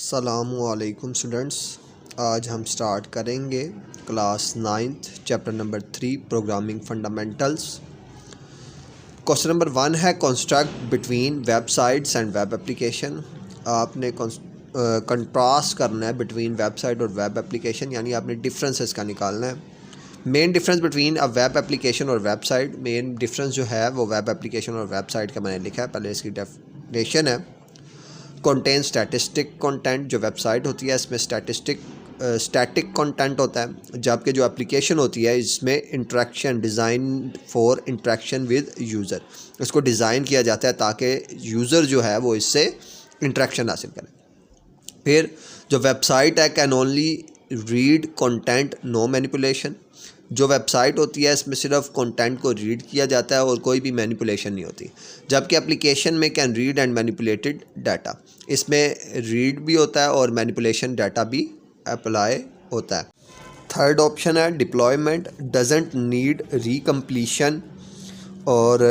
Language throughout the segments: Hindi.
अस्सलामुअलैकुम स्टूडेंट्स, आज हम स्टार्ट करेंगे class 9th chapter number 3 programming fundamentals. Question number 1 है construct between websites and web application. आपने कंट्रास्ट करना है बिटवीन वेबसाइट और वेब एप्लीकेशन, यानी आपने डिफरेंसेस का निकालना है। Main difference between a web application और वेबसाइट, मेन डिफरेंस जो है वो वेब एप्लीकेशन और वेबसाइट का मैंने लिखा है। पहले इसकी डेफिनेशन है कंटेन स्टैटिस्टिक कंटेंट। जो वेबसाइट होती है इसमें स्टैटिक कंटेंट होता है, जबकि जो एप्लीकेशन होती है इसमें interaction, design for interaction with user. इसको डिज़ाइन किया जाता है ताकि यूज़र जो है वो इससे इंटरेक्शन हासिल करे। फिर जो वेबसाइट है can only read content, no manipulation. जो वेबसाइट होती है इसमें सिर्फ कंटेंट को रीड किया जाता है और कोई भी मैनिपुलेशन नहीं होती, जबकि एप्लीकेशन में can read and manipulated data. इसमें रीड भी होता है और मैनिपुलेशन डाटा भी अप्लाई होता है। थर्ड ऑप्शन है डिप्लॉयमेंट, डजेंट नीड रिकम्प्लीशन, और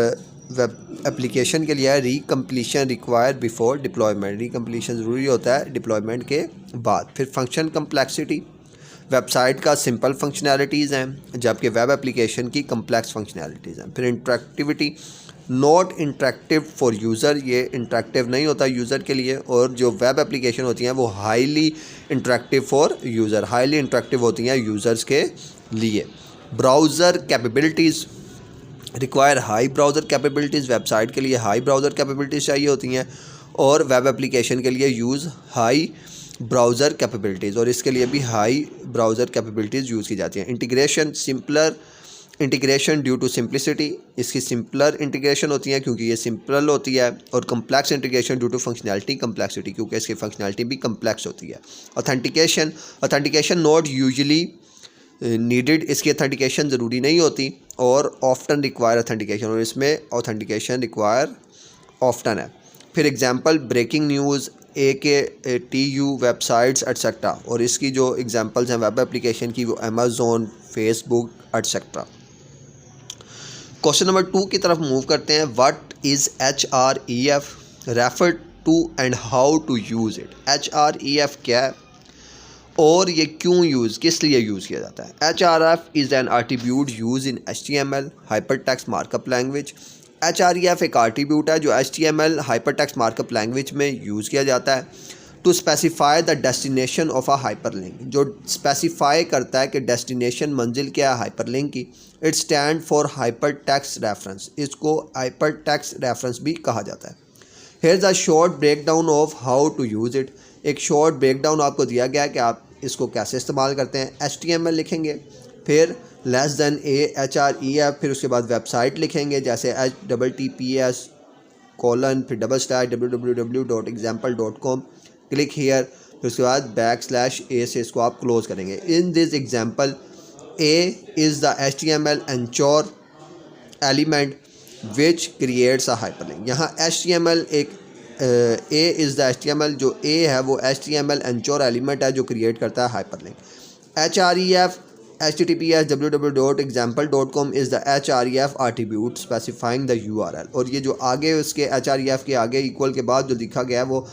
वेब एप्लीकेशन के लिए रिकम्प्लीशन रिक्वायर बिफोर डिप्लॉयमेंट। रिकम्प्लीशन ज़रूरी होता है डिप्लॉयमेंट के बाद। फिर फंक्शन कम्प्लेक्सिटी, वेबसाइट का सिंपल फंक्शनैलिटीज़ हैं जबकि वेब एप्लीकेशन की कम्प्लेक्स फंक्शनैलिटीज़ हैं। फिर interactivity, not interactive for user, ये इंटरेक्टिव नहीं होता यूज़र के लिए। और जो वेब एप्लीकेशन होती हैं वो highly interactive for user, highly interactive होती हैं यूज़र्स के लिए। Browser capabilities, require high browser capabilities, website के लिए हाई ब्राउज़र कैपेबिलिटीज़ चाहिए होती हैं और वेब एप्लीकेशन के लिए यूज़ हाई ब्राउज़र कैपेबिलिटीज़, और इसके लिए भी हाई ब्राउज़र कैपेबिलिटीज़ यूज़ की जाती हैं। Integration, simpler integration due to simplicity, इसकी सिंपलर इंटीग्रेशन होती है क्योंकि ये सिंपल होती है। और complex integration due to functionality complexity, क्योंकि इसकी फंक्शनैलिटी भी कम्प्लेक्स होती है। Authentication, authentication not usually needed, इसकी ऑथेंटिकेशन ज़रूरी नहीं होती। और ऑफ्टन रिक्वायर ऑथेंटिकेशन, और इसमें ऑथेंटिकेशन रिक्वायर ऑफ्टन है। फिर example breaking news, AKTU websites etcetera, और इसकी जो एग्जांपल्स हैं वेब एप्लीकेशन की वो Amazon, Facebook etcetera. Question number 2 की तरफ मूव करते हैं। What is HREF, refer to and how to use it. HREF क्या है और ये क्यों किस लिए यूज़ किया जाता है। HRF is an attribute use in HTML hypertext markup language. HREF एक आर्टिब्यूट है जो HTML हाइपरटेक्स्ट मार्कअप लैंग्वेज में यूज़ किया जाता है to specify the destination of a hyperlink, जो स्पेसिफाई करता है कि डेस्टिनेशन मंजिल क्या है हाइपरलिंक की। It stand for hypertext reference, इसको हाइपरटेक्स्ट रेफरेंस भी कहा जाता है। Here the short breakdown of how to use it, एक शॉर्ट ब्रेक डाउन आपको दिया गया है कि आप इसको कैसे इस्तेमाल करते हैं। HTML लिखेंगे, फिर लेस दैन HREF, फिर उसके बाद वेबसाइट लिखेंगे जैसे HTTPS कोलन, फिर www.example.com, क्लिक हेयर, फिर उसके बाद /A से इसको आप क्लोज करेंगे। In this example A is the HTML anchor element which creates a hyperlink. यहाँ HTML एक A इज़ द HTML, जो A है वो HTML एंचोर एलिमेंट है जो क्रिएट करता है hyperlink. HREF HTTPS www.example.com is the HREF attribute specifying the URL, और ये जो आगे उसके HREF के आगे इक्वल के बाद जो लिखा गया है वो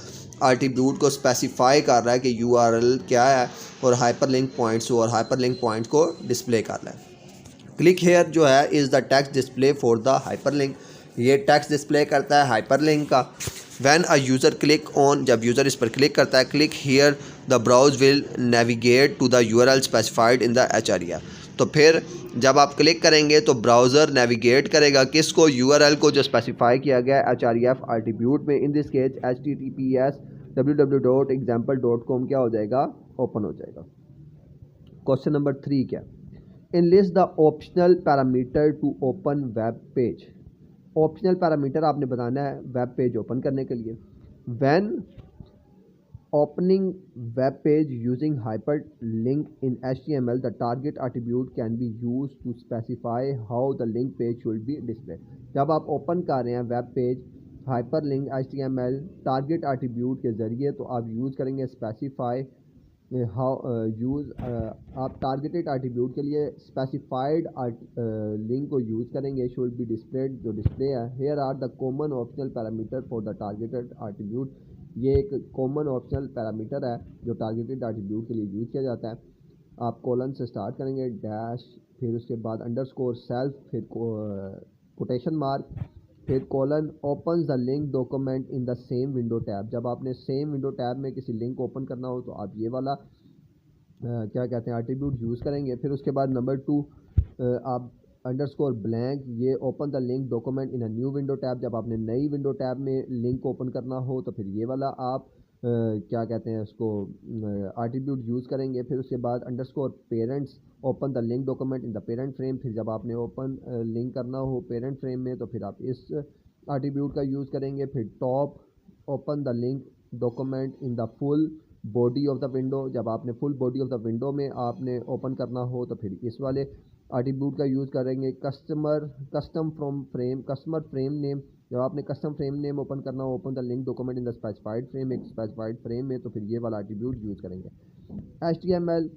आर्टिब्यूट को स्पेसिफाई कर रहा है कि URL क्या है और हाइपरलिंक पॉइंट्स, और हाइपरलिंक पॉइंट को डिस्प्ले कर रहा है। क्लिक हेयर जो है is the text display for the hyperlink, ये टेक्स्ट डिस्प्ले करता है हाइपरलिंक का। When a user click on, जब यूज़र इस पर क्लिक करता है, click here the browser will navigate to the URL specified in the HREF। तो फिर जब आप क्लिक करेंगे तो ब्राउज़र नेविगेट करेगा किसको, URL को जो स्पेसिफाई किया गया है HREF आर्टिब्यूट में। In this case HTTPS www.example.com क्या हो जाएगा, ओपन हो जाएगा। क्वेश्चन नंबर 3 क्या, enlist the optional parameter to open web page. Optional parameter आपने बताना है वेब पेज ओपन करने के लिए। When opening web page using hyperlink in HTML the target attribute can be use to specify how the link page should be display. जब आप ओपन कर रहे हैं web page hyperlink HTML target attribute के ज़रिए, तो आप यूज़ करेंगे स्पेसिफाई आप टारगेटेड आर्टिब्यूट के लिए स्पेसिफाइड लिंक को यूज़ करेंगे, शुड बी डिस्प्लेड, जो डिस्प्ले है। Here are the common optional parameter for the targeted attribute, ये एक कॉमन ऑप्शनल पैरामीटर है जो टारगेटेड एट्रीब्यूट के लिए यूज़ किया जाता है। आप कॉलन से स्टार्ट करेंगे, डैश, फिर उसके बाद अंडरस्कोर सेल्फ, फिर कोटेशन मार्क, फिर colon open the link document in the same window tab. जब आपने सेम विंडो टैब में किसी लिंक ओपन करना हो तो आप ये वाला क्या कहते हैं एट्रीब्यूट यूज़ करेंगे। फिर उसके बाद नंबर 2 आप अंडरस्कोर ब्लैंक, ये open the link document in a new window tab. जब आपने नई विंडो टैब में लिंक ओपन करना हो तो फिर ये वाला आप क्या कहते हैं उसको एट्रीब्यूट यूज़ करेंगे। फिर उसके बाद underscore parents, open the link document in the parent frame. फिर जब आपने ओपन लिंक करना हो पेरेंट फ्रेम में तो फिर आप इस एट्रीब्यूट का यूज़ करेंगे। फिर top, open the link document in the full body of the window. जब आपने full body of the window में आपने ओपन करना हो तो फिर इस वाले एट्रीब्यूट का यूज़ करेंगे। कस्टम फ्रेम नेम, जब आपने कस्टम फ्रेम नेम ओपन करना हो, open the link document in the specified frame, एक स्पेसिफाइड फ्रेम में, तो फिर ये वाला एट्रीब्यूट यूज़ करेंगे। HTML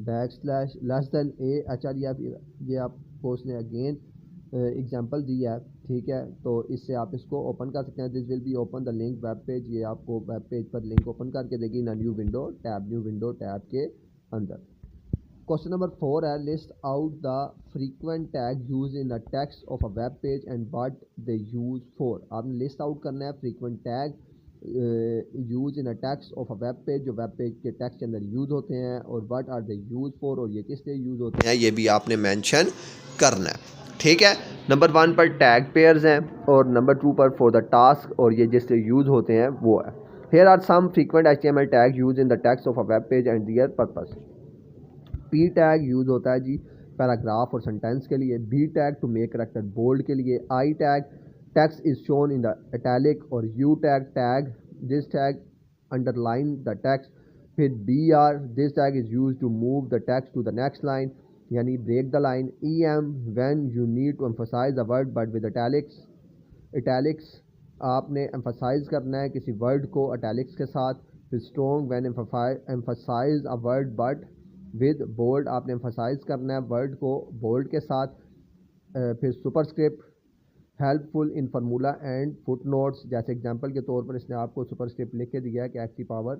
backslash less than href, ये आपको उसने अगेन एग्जांपल दिया है, ठीक है। तो इससे आप इसको ओपन कर सकते हैं। This will be open the link web page, ये आपको वेब पेज पर लिंक ओपन करके देगी ना न्यू विंडो टैब के अंदर। क्वेश्चन नंबर 4 है list out the frequent tag use in the text of a web page and what they use for. आपने लिस्ट आउट करना है frequent tag use in a text of a web page, जो वेब पेज के टेक्स्ट के अंदर यूज़ होते हैं, और what are they use for, और ये किस लिए यूज़ होते हैं ये भी आपने मेंशन करना है, ठीक है। नंबर 1 पर टैग पेयर्स हैं और नंबर 2 पर फॉर द टास्क, और ये जिससे यूज़ होते हैं वो है। Here are some frequent HTML tag use in the text of a web page and their purpose. P tag use होता है जी पैराग्राफ और सेंटेंस के लिए। B tag to make character bold के लिए। I tag text is shown in the italic, और U tag this tag underline the text. फिर BR this tag is use to move the text to the next line, यानी break the line. EM when you need to emphasise the word but with italics, आपने एम्फसाइज करना है किसी वर्ड को इटैलिक्स के साथ। फिर strong when emphasise a word but with bold, आपने एम्फसाइज करना है वर्ड को बोल्ड के साथ। फिर superscript helpful in formula and footnotes, जैसे एग्जांपल के तौर पर इसने आपको सुपरस्क्रिप्ट लिख के दिया है कि x की पावर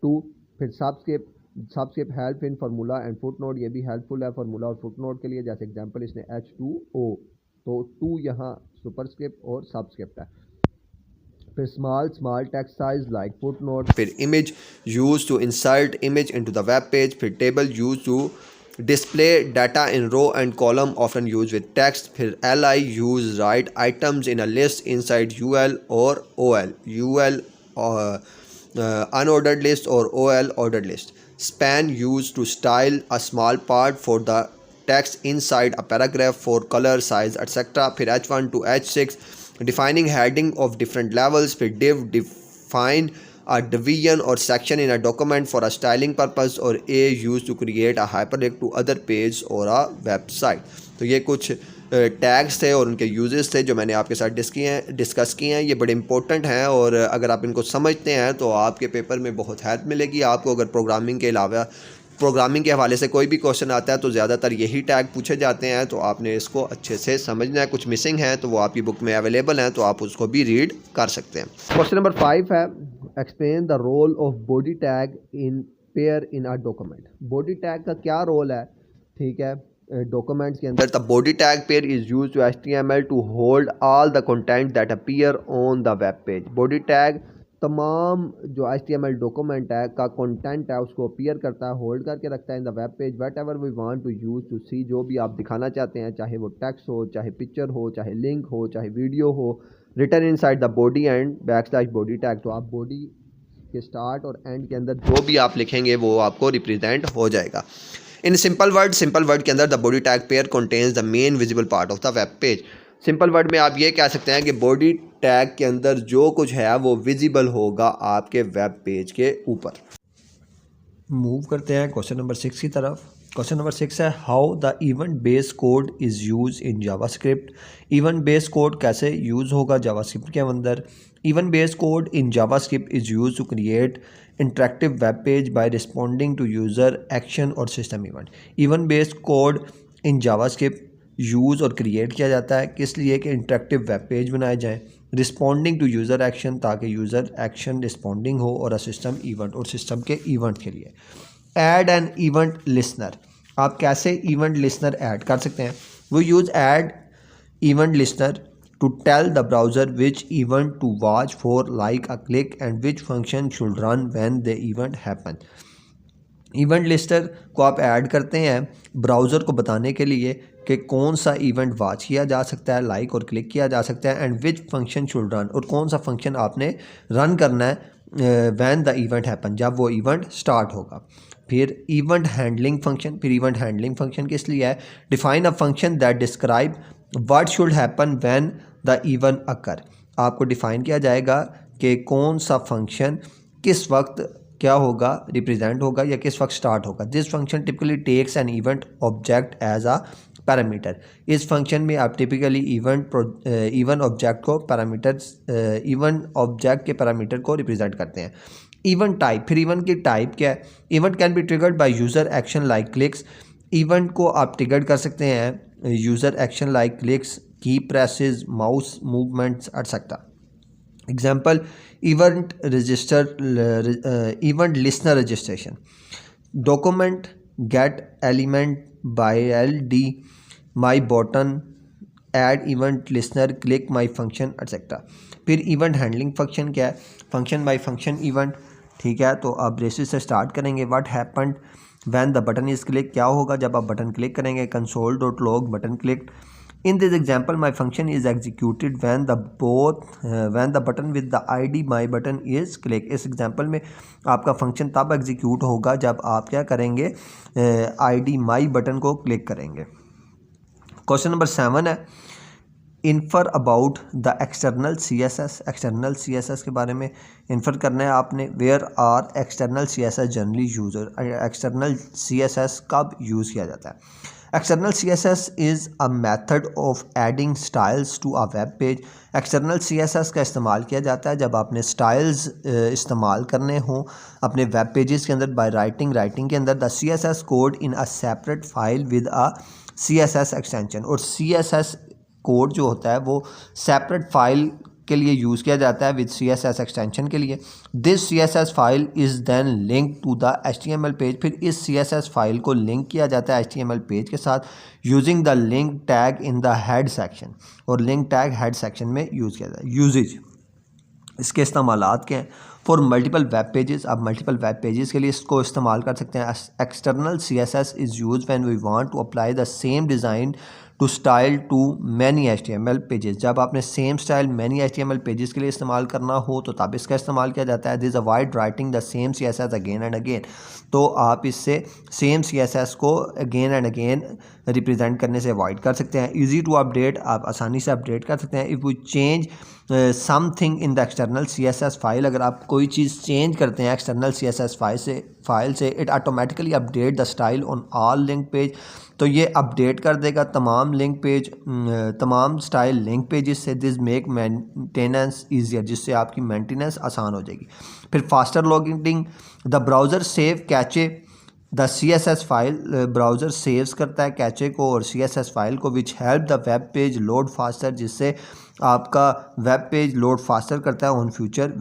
2। फिर subscript help in formula and foot note, ये भी हेल्पफुल है फार्मूला और फुट नोट के लिए, जैसे एग्जांपल इसने H2O, तो 2 यहाँ सुपरस्क्रिप्ट और सबस्क्रिप्ट है। फिर small text size like footnote. फिर image use to insert image into the web page. फिर table use to display data in row and column often use with text. फिर LI use write items in a list inside UL और OL, UL unordered list और OL ordered list. Span used to style a small part for the text inside a paragraph for color, size, etc. फिर H1 to H6 defining heading of different levels. फिर div define a division or section in a document for a styling purpose, और A used to create a hyperlink to other page or a website. तो ये कुछ टैग्स थे और उनके यूजेस थे जो मैंने आपके साथ डिस्कस किए हैं। ये बड़े इंपॉर्टेंट हैं और अगर आप इनको समझते हैं तो आपके पेपर में बहुत हेल्प मिलेगी आपको। अगर प्रोग्रामिंग के अलावा प्रोग्रामिंग के हवाले से कोई भी क्वेश्चन आता है तो ज़्यादातर यही टैग पूछे जाते हैं, तो आपने इसको अच्छे से समझना है। कुछ मिसिंग है तो वो आपकी बुक में अवेलेबल हैं, तो आप उसको भी रीड कर सकते हैं। क्वेश्चन नंबर 5 है explain the role of body tag in pair in a document. Body tag का क्या रोल है, ठीक है, डॉक्यूमेंट्स के अंदर। The body tag pair is use to HTML to hold all the content that appear on the web page. Body tag तमाम जो HTML डॉक्यूमेंट है का कंटेंट है उसको अपीयर करता है, होल्ड करके रखता है in the web page. Whatever we want to use to see, जो भी आप दिखाना चाहते हैं, चाहे वो टेक्स्ट हो, चाहे पिक्चर हो, चाहे लिंक हो, चाहे वीडियो हो, written inside the body and backslash body tag. तो आप बॉडी के स्टार्ट और एंड के अंदर जो भी आप लिखेंगे वो आपको रिप्रेजेंट हो जाएगा। इन सिंपल वर्ड के अंदर the body tag pair contains the main visible part of the web page. Simple word में आप ये कह सकते हैं कि बॉडी टैग के अंदर जो कुछ है वो विजिबल होगा आपके वेब पेज के ऊपर। मूव करते हैं क्वेश्चन नंबर 6 की तरफ। क्वेश्चन नंबर 6 है how the event based code is use in JavaScript. Event based code कैसे यूज़ होगा जावास्क्रिप्ट के अंदर। Event based code in JavaScript is use to create interactive web page by responding to user action और system event. Event based code in JavaScript use और क्रिएट किया जाता है किस लिए कि इंटरेक्टिव वेब पेज बनाए जाएँ, रिस्पॉन्डिंग टू यूज़र एक्शन, ताकि यूज़र एक्शन रिस्पॉन्डिंग हो, और अ सिस्टम इवेंट, और सिस्टम के इवेंट के लिए। ऐड एन इवेंट लिसनर, आप कैसे इवेंट लिसनर ऐड कर सकते हैं? वो use add event listener to tell the browser which event to watch for, like a click, and which function should run when the event happen. Event listener को आप ऐड करते हैं ब्राउज़र को बताने के लिए कि कौन सा इवेंट वॉच किया जा सकता है, लाइक और क्लिक किया जा सकता है, and which function should run, और कौन सा फंक्शन आपने रन करना है व्हेन द इवेंट हैपन, जब वो इवेंट स्टार्ट होगा। फिर इवेंट हैंडलिंग फंक्शन, फिर इवेंट हैंडलिंग फंक्शन किस लिए है? Define a function that describe what should happen when the event occur, आपको डिफ़ाइन किया जाएगा कि कौन सा फंक्शन किस वक्त क्या होगा, रिप्रेजेंट होगा, या किस वक्त स्टार्ट होगा। This function typically takes an event object as a parameter, इस फंक्शन में आप टिपिकली इवेंट ऑब्जेक्ट को इवेंट ऑब्जेक्ट के पैरामीटर को रिप्रेजेंट करते हैं। इवेंट टाइप, फिर इवेंट की टाइप क्या है? Event can be triggered by user action like clicks, event को आप ट्रिगर कर सकते हैं user action like clicks, key presses, mouse movements etcetera. Example event event listener registration, document gate element by LD my button, add event listener, click my function etcetera. फिर इवेंट हैंडलिंग फंक्शन क्या है? फंक्शन बाय फंक्शन इवेंट, ठीक है। तो आप बेसिस से स्टार्ट करेंगे। What happened when the button is click, क्या होगा जब आप बटन क्लिक करेंगे? Console dot log button click. In this example, my function is executed when the button with the ID my button is click. इस एग्जाम्पल में आपका फंक्शन तब एग्जीक्यूट होगा जब आप क्या करेंगे? ID my बटन को क्लिक करेंगे। क्वेश्चन नंबर 7 है infer about the external CSS। External CSS के बारे में इन्फर करना है आपने। Where are external CSS generally user, external CSS कब यूज़ किया जाता है? External CSS is a method of adding styles to a web page. External CSS का इस्तेमाल किया जाता है जब आपने स्टाइल्स इस्तेमाल करने हों अपने वेब पेजेस के अंदर बाय राइटिंग के अंदर the CSS code in a separate file with a CSS extension. और CSS कोड जो होता है वो सेपरेट फाइल के लिए यूज़ किया जाता है विद CSS एक्सटेंशन के लिए। This CSS file is then link to the HTML page. फिर इस CSS फाइल को लिंक किया जाता है HTML पेज के साथ using the link tag in the head section, और लिंक टैग हेड सेक्शन में यूज़ किया जाता है। यूजेज, इसके इस्तेमालात क्या हैं? फॉर मल्टीपल वेब पेजेस, आप मल्टीपल वेब पेजेस के लिए इसको इस्तेमाल कर सकते हैं। External CSS is use when we want to apply the same design to style to many HTML pages. जब आपने same style many HTML pages के लिए इस्तेमाल करना हो तो तब इसका इस्तेमाल किया जाता है। This avoid writing the same CSS again and again, तो आप इससे सेम CSS को अगेन एंड अगेन रिप्रेजेंट करने से अवॉइड कर सकते हैं। ईजी टू अपडेट, आप आसानी से अपडेट कर सकते हैं। If we change something in the external CSS file, अगर आप कोई चीज़ चेंज करते हैं एक्सटर्नल CSS फाइल से it automatically update the style on all link page, तो ये अपडेट कर देगा तमाम लिंक पेज, तमाम स्टाइल लिंक पेजेस से। दिस मेक मेंटेनेंस ईजियर, जिससे आपकी मेंटेनेंस आसान हो जाएगी। फिर faster loading, the browser save cache the CSS file, browser saves करता है कैचे को और CSS फाइल को, which help the web page load faster, जिससे आपका वेब पेज लोड फास्टर करता है ऑन फ्यूचर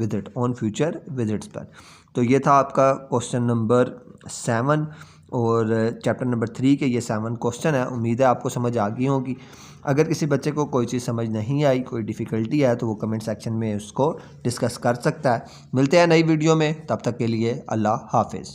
विजिट्स पर। तो ये था आपका क्वेश्चन नंबर 7 और चैप्टर नंबर 3 के ये 7 क्वेश्चन है। उम्मीद है आपको समझ आ गई होगी। अगर किसी बच्चे को कोई चीज़ समझ नहीं आई, कोई डिफ़िकल्टी है, तो वो कमेंट सेक्शन में उसको डिस्कस कर सकता है। मिलते हैं नई वीडियो में, तब तक के लिए अल्लाह हाफिज़।